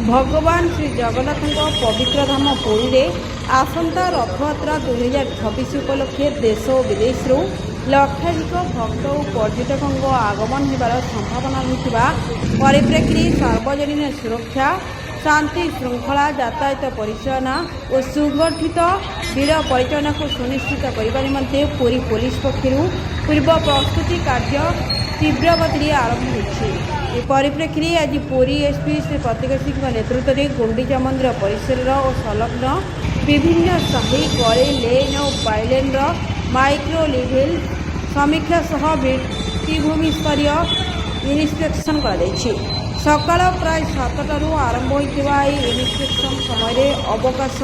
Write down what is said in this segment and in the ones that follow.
भगवान श्री जगन्नाथ पवित्र धाम पुरी में आसंता रथयात्रा 2026 उपलक्षे देश और विदेश लक्षाधिक भक्त और पर्यटकों आगमन होबार संभावना रही परिप्रेक्षी में सार्वजनिक सुरक्षा शांति श्रृंखला यातायात परिचालना और सुगठित भीड़ परिचालना को सुनिश्चित करने निमंते पुरी पुलिस पक्षर पूर्व प्रस्तुति कार्य तीव्र गति आरंभ हो परिप्रेक्षी में आज पुरी एसपी श्री प्रतीक सिंह नेतृत्व में गुंडीचा मंदिर परिसर और संलग्न विभिन्न साही गली लेन और बाइलेन माइक्रो लेवल समीक्षा सह भित्तिभूमि स्तरीय इन्स्पेक्शन सकाल प्राय 7टारू आरंभ होता इन्स्पेक्शन समय अवकाश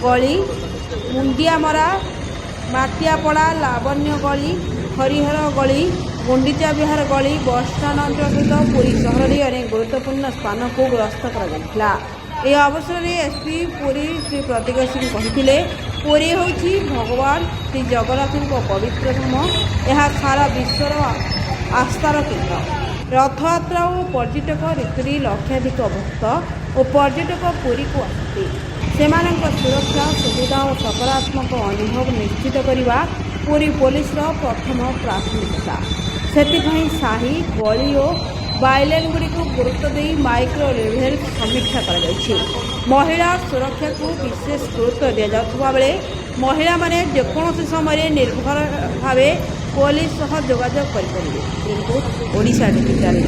गली मुंडियामरा माटियापड़ा लावण्य गली हरिहर गली गुंडीचा विहार गली बस स्टाण अंचल सहित पुरी सहर में अनेक गुरुत्वपूर्ण स्थान को ग्रस्त कर अवसर में एसपी पुरी श्री प्रतीक सिंह कहते पुरी हूँ भगवान श्री जगन्नाथ पवित्र धाम यह सारा विश्वर आस्थार केन्द्र रथयात्रा और पर्यटक ऋतु लक्षाधिक भक्त और पर्यटक पुरी को आसती सुरक्षा सुविधा और सकारात्मक अनुभव निश्चित करने पुरी पुलिस प्रथम प्राथमिकता से साही गली और बाइलेन गुड़ी को गुरुत्व दे माइक्रो लेवल समीक्षा महिला सुरक्षा को विशेष गुरुत्व दि जाता बेले महिला माने जेकोसी समय निर्भर भाव पुलिस जोगाजोग करें। ओडिशा डिजिटल।